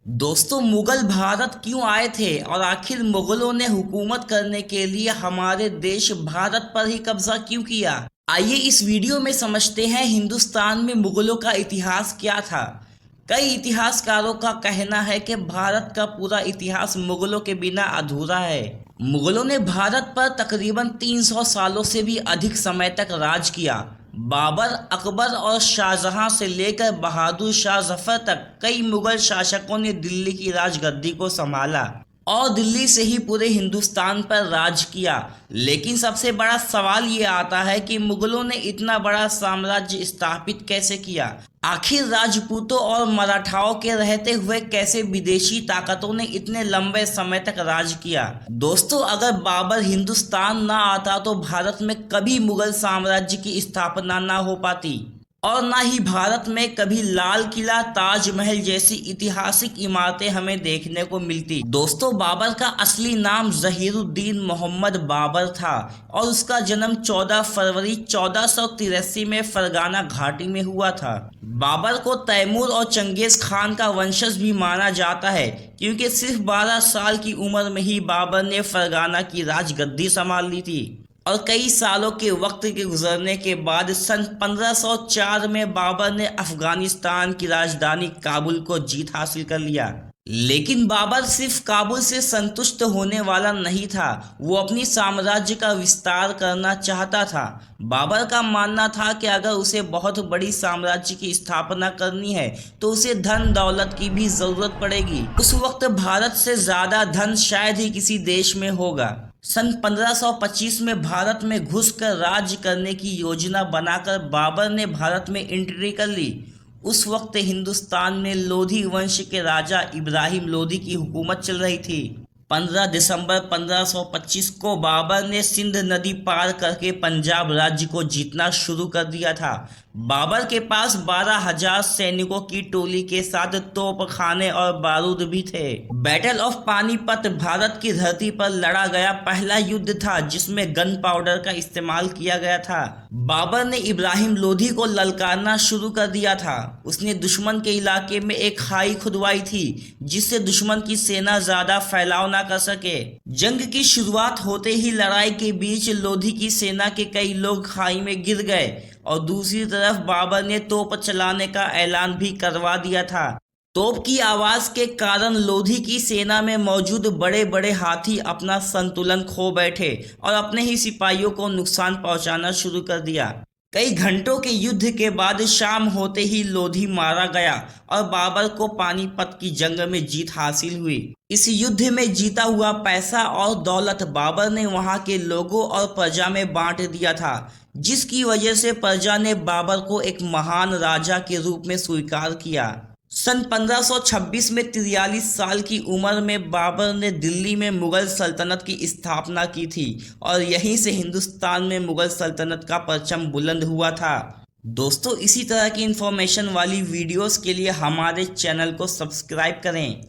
दोस्तों, मुगल भारत क्यों आए थे और आखिर मुगलों ने हुकूमत करने के लिए हमारे देश भारत पर ही कब्जा क्यों किया। आइए इस वीडियो में समझते हैं हिंदुस्तान में मुगलों का इतिहास क्या था। कई इतिहासकारों का कहना है कि भारत का पूरा इतिहास मुगलों के बिना अधूरा है। मुगलों ने भारत पर तकरीबन 300 सालों से भी अधिक समय तक राज किया। बाबर, अकबर और शाहजहां से लेकर बहादुर शाह जफर तक कई मुगल शासकों ने दिल्ली की राजगद्दी को संभाला और दिल्ली से ही पूरे हिंदुस्तान पर राज किया। लेकिन सबसे बड़ा सवाल ये आता है कि मुगलों ने इतना बड़ा साम्राज्य स्थापित कैसे किया। आखिर राजपूतों और मराठाओं के रहते हुए कैसे विदेशी ताकतों ने इतने लंबे समय तक राज किया। दोस्तों, अगर बाबर हिंदुस्तान ना आता तो भारत में कभी मुगल साम्राज्य की स्थापना ना हो पाती और ना ही भारत में कभी लाल किला, ताजमहल जैसी ऐतिहासिक इमारतें हमें देखने को मिलती। दोस्तों, बाबर का असली नाम जहीरुद्दीन मोहम्मद बाबर था और उसका जन्म 14 फरवरी 1483 में फरगाना घाटी में हुआ था। बाबर को तैमूर और चंगेज खान का वंशज भी माना जाता है, क्योंकि सिर्फ 12 साल की उम्र में ही बाबर ने फरगाना की राजगद्दी संभाल ली थी और कई सालों के वक्त के गुजरने के बाद सन 1504 में बाबर ने अफगानिस्तान की राजधानी काबुल को जीत हासिल कर लिया। लेकिन बाबर सिर्फ काबुल से संतुष्ट होने वाला नहीं था, वो अपनी साम्राज्य का विस्तार करना चाहता था। बाबर का मानना था कि अगर उसे बहुत बड़ी साम्राज्य की स्थापना करनी है तो उसे धन दौलत की भी जरूरत पड़ेगी। उस वक्त भारत से ज्यादा धन शायद ही किसी देश में होगा। सन 1525 में भारत में घुसकर राज्य करने की योजना बनाकर बाबर ने भारत में एंट्री कर ली। उस वक्त हिंदुस्तान में लोधी वंश के राजा इब्राहिम लोधी की हुकूमत चल रही थी। 15 दिसंबर 1525 को बाबर ने सिंध नदी पार करके पंजाब राज्य को जीतना शुरू कर दिया था। बाबर के पास 12,000 सैनिकों की टोली के साथ तोपखाने और बारूद भी थे। बैटल ऑफ पानीपत भारत की धरती पर लड़ा गया पहला युद्ध था जिसमें गन पाउडर का इस्तेमाल किया गया था। बाबर ने इब्राहिम लोधी को ललकारना शुरू कर दिया था। उसने दुश्मन के इलाके में एक खाई खुदवाई थी जिससे दुश्मन की सेना ज्यादा फैलाव ना कर सके। जंग की शुरुआत होते ही लड़ाई के बीच लोधी की सेना के कई लोग खाई में गिर गए और दूसरी तरफ बाबर ने तोप चलाने का ऐलान भी करवा दिया था। तोप की आवाज के कारण लोधी की सेना में मौजूद बड़े बड़े हाथी अपना संतुलन खो बैठे और अपने ही सिपाहियों को नुकसान पहुंचाना शुरू कर दिया। कई घंटों के युद्ध के बाद शाम होते ही लोधी मारा गया और बाबर को पानीपत की जंग में जीत हासिल हुई। इस युद्ध में जीता हुआ पैसा और दौलत बाबर ने वहां के लोगों और प्रजा में बांट दिया था, जिसकी वजह से प्रजा ने बाबर को एक महान राजा के रूप में स्वीकार किया। सन 1526 में 43 साल की उम्र में बाबर ने दिल्ली में मुगल सल्तनत की स्थापना की थी और यहीं से हिंदुस्तान में मुगल सल्तनत का परचम बुलंद हुआ था। दोस्तों, इसी तरह की इंफॉर्मेशन वाली वीडियोस के लिए हमारे चैनल को सब्सक्राइब करें।